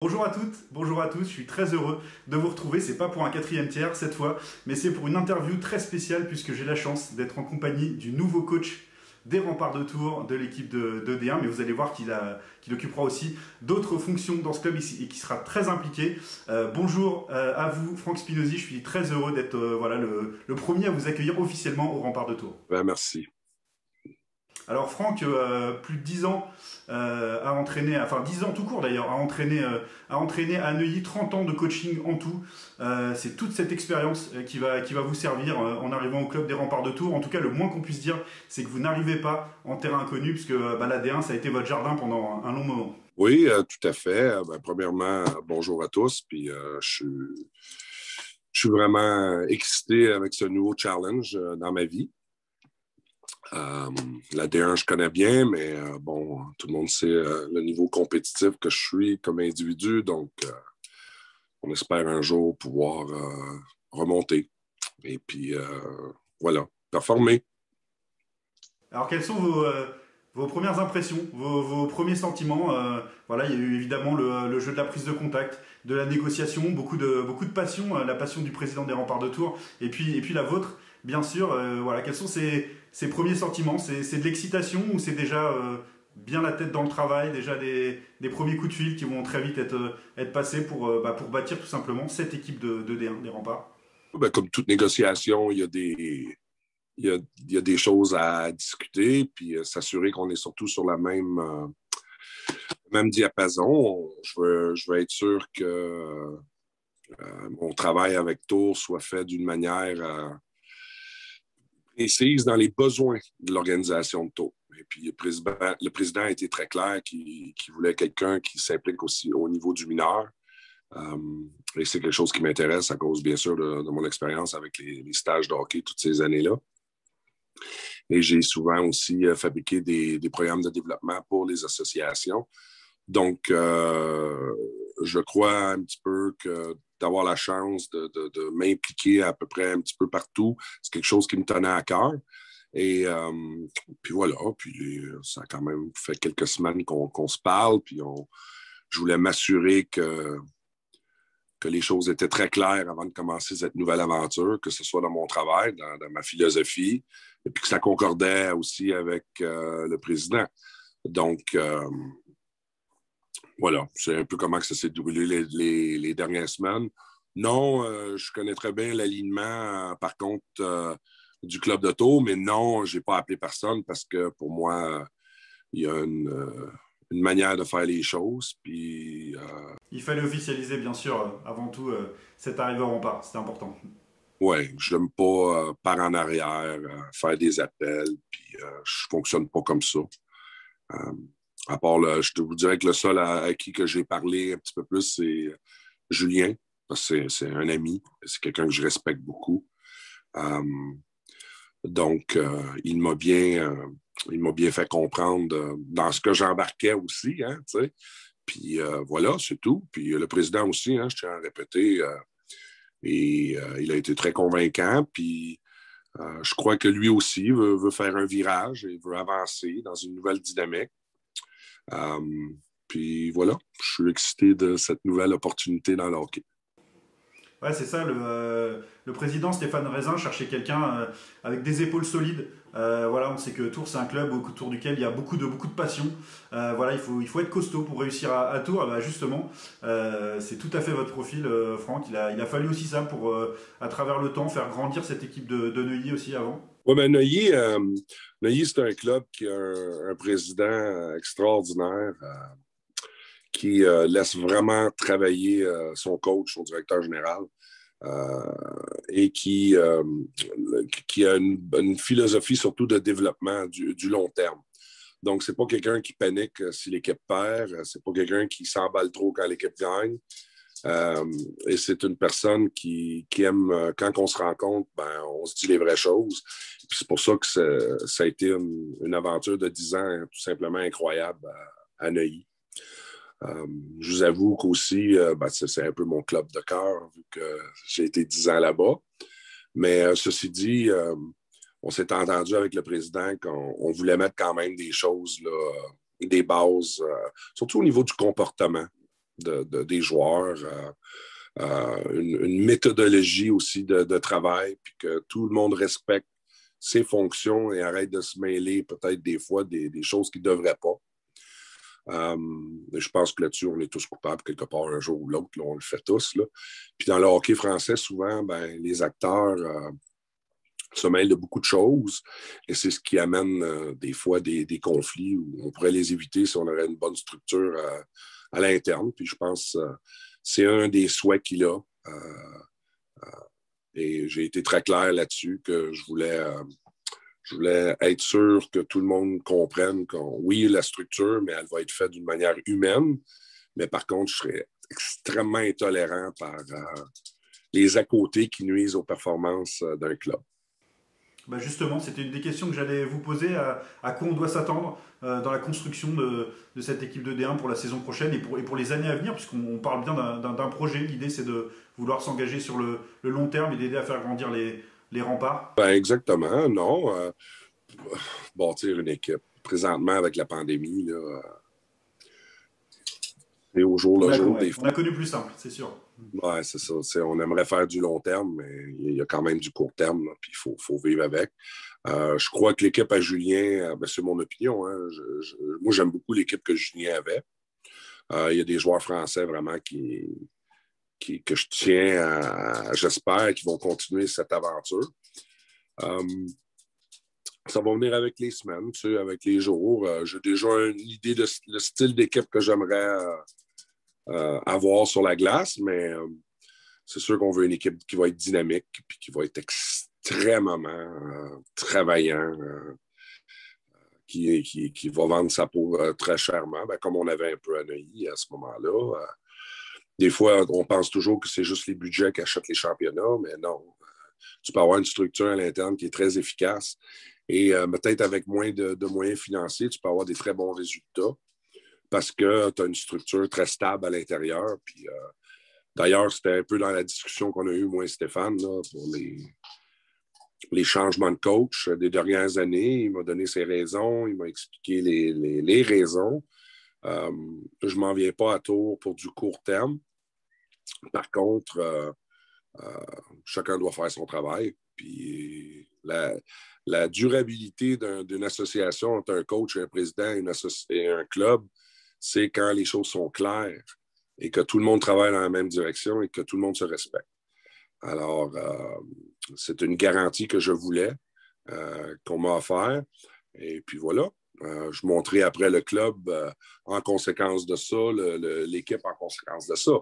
Bonjour à toutes, bonjour à tous, je suis très heureux de vous retrouver. C'est pas pour un quatrième tiers cette fois, mais c'est pour une interview très spéciale puisque j'ai la chance d'être en compagnie du nouveau coach des Remparts de Tours de l'équipe de D1. Mais vous allez voir qu'il occupera aussi d'autres fonctions dans ce club ici et qui sera très impliqué. Bonjour à vous, Franck Spinozzi. Je suis très heureux d'être le premier à vous accueillir officiellement aux Remparts de Tours. Ben, merci. Alors Franck, plus de 10 ans à entraîner, enfin 10 ans tout court d'ailleurs, à entraîner à Neuilly, 30 ans de coaching en tout. C'est toute cette expérience qui va vous servir en arrivant au club des Remparts de Tours. En tout cas, le moins qu'on puisse dire, c'est que vous n'arrivez pas en terrain inconnu, puisque la D1, ça a été votre jardin pendant un long moment. Oui, tout à fait. Ben, premièrement, bonjour à tous. Puis je suis vraiment excité avec ce nouveau challenge dans ma vie. La D1, je connais bien, mais bon, tout le monde sait le niveau compétitif que je suis comme individu. Donc, on espère un jour pouvoir remonter. Et puis, voilà, performer. Alors, quelles sont vos premières impressions, vos premiers sentiments? Voilà, il y a eu évidemment le jeu de la prise de contact, de la négociation, beaucoup de passion, la passion du président des Remparts de Tours, et puis la vôtre, bien sûr. Voilà, quels sont ces premiers sentiments? C'est de l'excitation ou c'est déjà bien la tête dans le travail, déjà des premiers coups de fil qui vont très vite être passés pour bâtir tout simplement cette équipe de D1, des Remparts? Ben, comme toute négociation, il y a des choses à discuter, puis s'assurer qu'on est surtout sur la même diapason. Je veux être sûr que mon travail avec Tours soit fait d'une manière précise dans les besoins de l'organisation de Tours. Et puis, le président a été très clair qu'il voulait quelqu'un qui s'implique aussi au niveau du mineur. Et c'est quelque chose qui m'intéresse à cause, bien sûr, de mon expérience avec les stages de hockey toutes ces années-là. Et j'ai souvent aussi fabriqué des programmes de développement pour les associations. Donc, je crois un petit peu que d'avoir la chance de m'impliquer à peu près un petit peu partout, c'est quelque chose qui me tenait à cœur. Et puis voilà, puis ça a quand même fait quelques semaines qu'on se parle, puis je voulais m'assurer que les choses étaient très claires avant de commencer cette nouvelle aventure, que ce soit dans mon travail, dans ma philosophie, et puis que ça concordait aussi avec le président. Donc, voilà, c'est un peu comment que ça s'est déroulé les dernières semaines. Non, je connais très bien l'alignement, par contre, du club de Tours, mais non, je n'ai pas appelé personne parce que pour moi, il y a une manière de faire les choses. Puis, Il fallait officialiser, bien sûr, avant tout, cette arrivée au rempart. C'était important. ouais, je n'aime pas par en arrière, faire des appels, puis je fonctionne pas comme ça. Euh, à part, je te vous dirais que le seul à qui que j'ai parlé un petit peu plus, c'est Julien, parce que c'est un ami, c'est quelqu'un que je respecte beaucoup. Euh, donc, il m'a bien fait comprendre dans ce que j'embarquais aussi, hein, tu sais. Puis voilà, c'est tout. Puis le président aussi, hein, je tiens à répéter, il a été très convaincant. Puis je crois que lui aussi veut faire un virage et veut avancer dans une nouvelle dynamique. Euh, puis voilà, je suis excité de cette nouvelle opportunité dans le hockey. Ouais, c'est ça. Le président Stéphane Raisin cherchait quelqu'un avec des épaules solides. Voilà, on sait que Tours, c'est un club autour duquel il y a beaucoup de passion. Voilà, il faut être costaud pour réussir à Tours. Bah, justement, c'est tout à fait votre profil, Franck. Il a fallu aussi ça pour, à travers le temps, faire grandir cette équipe de Neuilly aussi avant. Oui, ben Neuilly, c'est un club qui a un président extraordinaire qui laisse vraiment travailler son coach, son directeur général, euh, et qui a une philosophie surtout de développement du long terme. Donc, c'est pas quelqu'un qui panique si l'équipe perd, c'est pas quelqu'un qui s'emballe trop quand l'équipe gagne. Et c'est une personne qui aime, quand on se rencontre, ben, on se dit les vraies choses. Puis c'est pour ça que ça a été une aventure de 10 ans tout simplement incroyable à Neuilly. Je vous avoue qu'aussi, ben, c'est un peu mon club de cœur, vu que j'ai été 10 ans là-bas. Mais ceci dit, on s'est entendu avec le président qu'on voulait mettre quand même des choses, là, des bases, surtout au niveau du comportement. des joueurs, une méthodologie aussi de travail, puis que tout le monde respecte ses fonctions et arrête de se mêler peut-être des fois des choses qui ne devraient pas. Je pense que là-dessus, on est tous coupables quelque part un jour ou l'autre. Là, on le fait tous. Là. Puis dans le hockey français, souvent, les acteurs se mêlent de beaucoup de choses et c'est ce qui amène des fois des conflits où on pourrait les éviter si on aurait une bonne structure à l'interne. Puis je pense que c'est un des souhaits qu'il a. Et j'ai été très clair là-dessus que je voulais être sûr que tout le monde comprenne que oui, la structure, mais elle va être faite d'une manière humaine. Mais par contre, je serais extrêmement intolérant par les à-côtés qui nuisent aux performances d'un club. Bah justement, c'était une des questions que j'allais vous poser. À quoi on doit s'attendre dans la construction de cette équipe de D1 pour la saison prochaine et pour les années à venir, puisqu'on parle bien d'un projet. L'idée, c'est de vouloir s'engager sur le long terme et d'aider à faire grandir les remparts. Exactement, non. Bâtir une équipe. Présentement, avec la pandémie, là, c'est au jour le jour. On a connu plus simple, c'est sûr. Oui, c'est ça. On aimerait faire du long terme, mais il y a quand même du court terme, là, puis il faut vivre avec. Je crois que l'équipe à Julien, c'est mon opinion. Hein, moi, j'aime beaucoup l'équipe que Julien avait. Il y a des joueurs français vraiment que je tiens à, j'espère, qu'ils vont continuer cette aventure. Ça va venir avec les semaines, tu sais, avec les jours. J'ai déjà une idée de le style d'équipe que j'aimerais avoir sur la glace, mais c'est sûr qu'on veut une équipe qui va être dynamique et qui va être extrêmement travaillant, qui va vendre sa peau très chèrement, comme on avait un peu à Neuilly à ce moment-là. Des fois, on pense toujours que c'est juste les budgets qui achètent les championnats, mais non. Tu peux avoir une structure à l'interne qui est très efficace et peut-être avec moins de moyens financiers, tu peux avoir des très bons résultats parce que tu as une structure très stable à l'intérieur. Puis, d'ailleurs, c'était un peu dans la discussion qu'on a eue, moi et Stéphane, là, pour les changements de coach des dernières années. Il m'a donné ses raisons, il m'a expliqué les raisons. Je ne m'en viens pas à tour pour du court terme. Par contre, chacun doit faire son travail. Puis la durabilité d'une association entre un coach, un président et un club, c'est quand les choses sont claires et que tout le monde travaille dans la même direction et que tout le monde se respecte. Alors, c'est une garantie que je voulais, qu'on m'a offert. Et puis voilà. Je montrais après le club en conséquence de ça, l'équipe en conséquence de ça.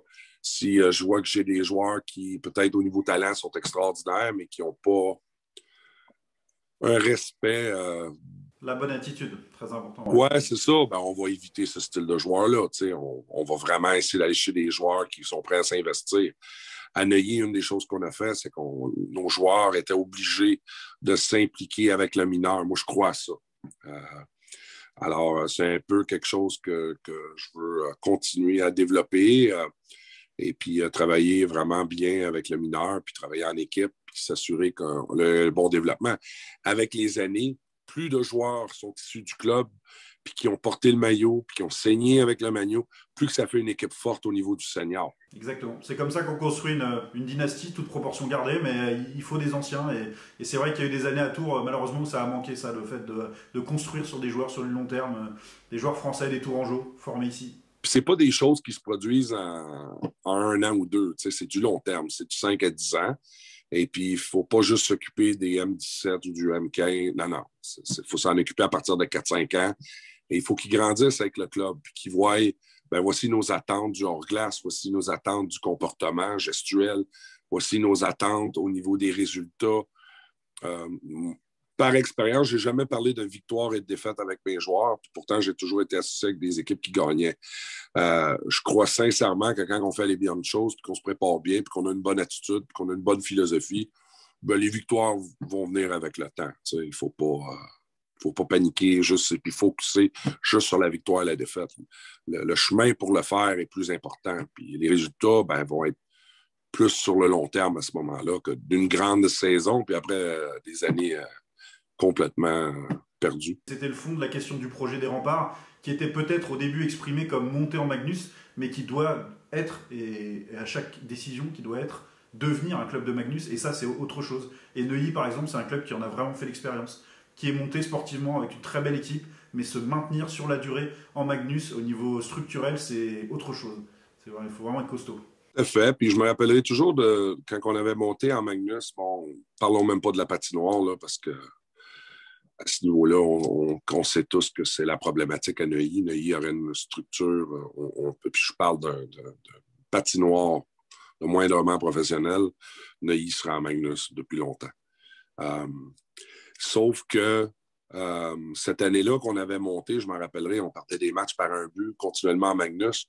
Si je vois que j'ai des joueurs qui, peut-être au niveau talent, sont extraordinaires, mais qui n'ont pas un respect. La bonne attitude, très important. Ouais, c'est ça. On va éviter ce style de joueur-là. On va vraiment essayer d'aller chez des joueurs qui sont prêts à s'investir. À Neuilly, une des choses qu'on a fait, c'est que nos joueurs étaient obligés de s'impliquer avec le mineur. Moi, je crois à ça. Alors, c'est un peu quelque chose que je veux continuer à développer et puis travailler vraiment bien avec le mineur, puis travailler en équipe, puis s'assurer qu'on a un bon développement. Avec les années, plus de joueurs sont issus du club, puis qui ont porté le maillot, puis qui ont saigné avec le maillot, plus que ça fait une équipe forte au niveau du senior. Exactement. C'est comme ça qu'on construit une dynastie, toute proportion gardée, mais il faut des anciens. Et c'est vrai qu'il y a eu des années à Tours, malheureusement, ça a manqué, ça, le fait de construire sur des joueurs sur le long terme, des joueurs français, des Tourangeaux, formés ici. Puis c'est pas des choses qui se produisent en 1 an ou 2. C'est du long terme, c'est du 5 à 10 ans. Et puis, il ne faut pas juste s'occuper des M17 ou du M15. Non. Il faut s'en occuper à partir de 4-5 ans. Et il faut qu'ils grandissent avec le club, puis qu'ils voient, voici nos attentes du hors-glace, voici nos attentes du comportement gestuel, voici nos attentes au niveau des résultats. Par expérience, je n'ai jamais parlé de victoire et de défaite avec mes joueurs, puis pourtant, j'ai toujours été associé avec des équipes qui gagnaient. Je crois sincèrement que quand on fait les bonnes choses, puis qu'on se prépare bien, puis qu'on a une bonne attitude, puis qu'on a une bonne philosophie, les victoires vont venir avec le temps. Il ne faut pas paniquer juste et puis focuser juste sur la victoire et la défaite. Le chemin pour le faire est plus important. Puis les résultats vont être plus sur le long terme à ce moment-là que d'une grande saison, puis après des années complètement perdues. C'était le fond de la question du projet des remparts, qui était peut-être au début exprimé comme monter en Magnus, mais qui doit être, et à chaque décision, qui doit être devenir un club de Magnus, et ça c'est autre chose. Et Neuilly par exemple, c'est un club qui en a vraiment fait l'expérience, qui est monté sportivement avec une très belle équipe, mais se maintenir sur la durée en Magnus au niveau structurel, c'est autre chose. C'est vrai, il faut vraiment être costaud. Tout à fait. Puis je me rappellerai toujours de quand on avait monté en Magnus, bon, parlons même pas de la patinoire, là, parce que à ce niveau-là, on sait tous que c'est la problématique à Neuilly. Neuilly aurait une structure, puis je parle de patinoire de moindrement professionnel, Neuilly sera en Magnus depuis longtemps. Euh, sauf que cette année-là qu'on avait monté, je m'en rappellerai, on partait des matchs par un but continuellement en Magnus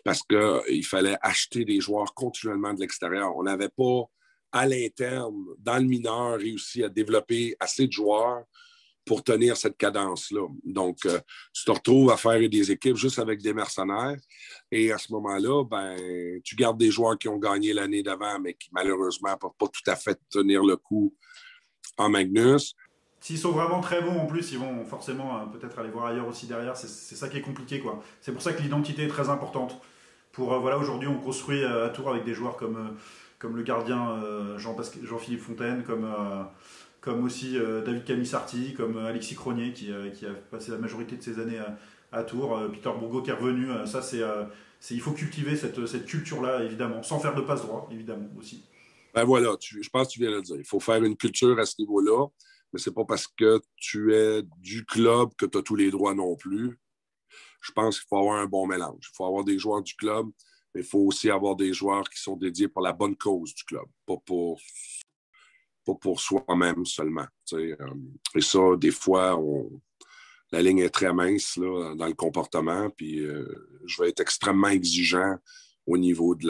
parce qu'il fallait acheter des joueurs continuellement de l'extérieur. On n'avait pas, à l'interne, dans le mineur, réussi à développer assez de joueurs pour tenir cette cadence-là. Donc, tu te retrouves à faire des équipes juste avec des mercenaires. Et à ce moment-là, ben, tu gardes des joueurs qui ont gagné l'année d'avant, mais qui, malheureusement, ne peuvent pas tout à fait tenir le coup en Magnus. S'ils sont vraiment très bons, en plus, ils vont forcément peut-être aller voir ailleurs aussi derrière. C'est ça qui est compliqué, quoi. C'est pour ça que l'identité est très importante. Voilà, aujourd'hui, on construit à Tours avec des joueurs comme le gardien Jean-Philippe Fontaine, comme aussi David Camille-Sarti, comme Alexis Cronier qui a passé la majorité de ses années à Tours, Peter Bourgault qui est revenu. Il faut cultiver cette culture-là, évidemment, sans faire de passe droit, évidemment, aussi. Ben voilà, je pense que tu viens de le dire. Il faut faire une culture à ce niveau-là, mais c'est pas parce que tu es du club que tu as tous les droits non plus. Je pense qu'il faut avoir un bon mélange. Il faut avoir des joueurs du club, mais il faut aussi avoir des joueurs qui sont dédiés pour la bonne cause du club, pas pour soi-même seulement. Et ça, des fois, la ligne est très mince là, dans le comportement, puis je vais être extrêmement exigeant au niveau de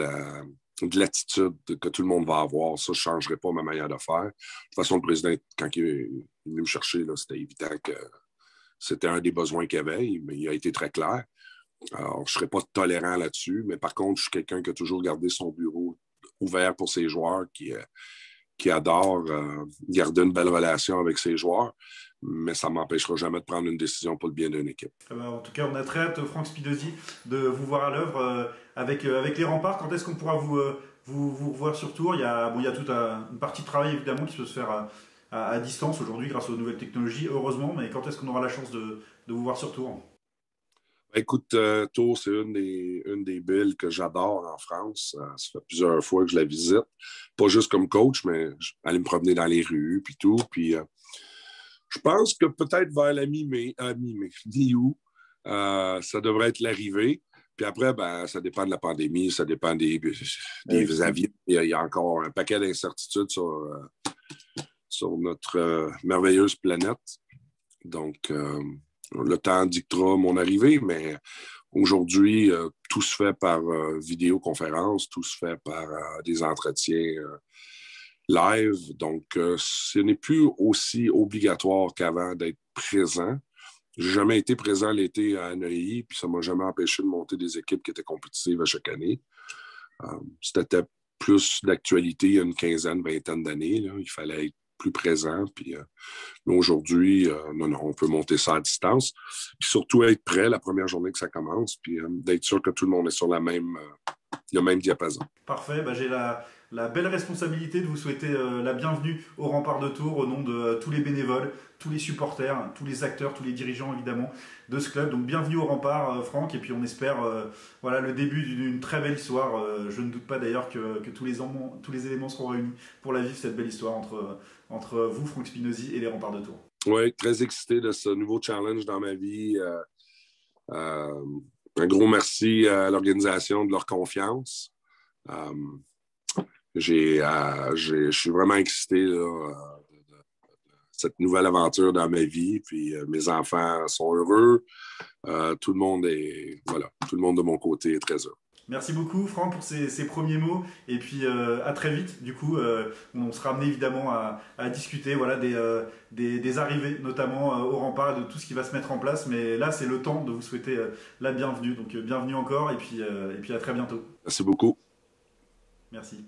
l'attitude que tout le monde va avoir. Ça, je ne changerai pas ma manière de faire. De toute façon, le président, quand il est venu me chercher, c'était évident que c'était un des besoins qu'il avait, mais il a été très clair. Alors, je ne serai pas tolérant là-dessus, mais par contre, je suis quelqu'un qui a toujours gardé son bureau ouvert pour ses joueurs, qui adore garder une belle relation avec ses joueurs, mais ça ne m'empêchera jamais de prendre une décision pour le bien d'une équipe. En tout cas, on a très hâte, Franck Spinozzi, de vous voir à l'œuvre avec les remparts. Quand est-ce qu'on pourra vous revoir sur Tours? Il y a toute une partie de travail, évidemment, qui peut se faire à distance aujourd'hui grâce aux nouvelles technologies, heureusement, mais quand est-ce qu'on aura la chance de vous voir sur Tours? Écoute, Tours, c'est une des villes que j'adore en France. Ça fait plusieurs fois que je la visite. Pas juste comme coach, mais aller me promener dans les rues, puis tout. Puis je pense que peut-être vers la mi-mai, mi-août, ça devrait être l'arrivée. Puis après, ben, ça dépend de la pandémie, ça dépend des avis. Il y a encore un paquet d'incertitudes sur notre merveilleuse planète. Donc, le temps dictera mon arrivée, mais aujourd'hui, tout se fait par vidéoconférence, tout se fait par des entretiens live. Donc, ce n'est plus aussi obligatoire qu'avant d'être présent. Je n'ai jamais été présent l'été à Neuilly, puis ça ne m'a jamais empêché de monter des équipes qui étaient compétitives à chaque année. C'était plus d'actualité il y a une quinzaine, vingtaine d'années. Là. Il fallait être plus présent. Puis aujourd'hui, non, on peut monter ça à distance. Puis surtout être prêt la première journée que ça commence, puis d'être sûr que tout le monde est sur le même diapason. Parfait. Ben, j'ai la belle responsabilité de vous souhaiter la bienvenue au Rempart de Tours au nom de tous les bénévoles, tous les supporters, tous les acteurs, tous les dirigeants évidemment de ce club. Donc bienvenue au Rempart, Franck, et puis on espère le début d'une très belle histoire. Je ne doute pas d'ailleurs que tous les éléments seront réunis pour la vivre, cette belle histoire entre vous, Franck Spinozzi, et les Remparts de Tours. Oui, très excité de ce nouveau challenge dans ma vie. Un gros merci à l'organisation de leur confiance. Je suis vraiment excité là, de cette nouvelle aventure dans ma vie. Puis mes enfants sont heureux. Tout le monde de mon côté est très heureux. Merci beaucoup, Franck, pour ces premiers mots. Et puis, à très vite. Du coup, on sera amené évidemment à discuter des arrivées, notamment au Rempart, de tout ce qui va se mettre en place. Mais là, c'est le temps de vous souhaiter la bienvenue. Donc, bienvenue encore et puis à très bientôt. Merci beaucoup. Merci.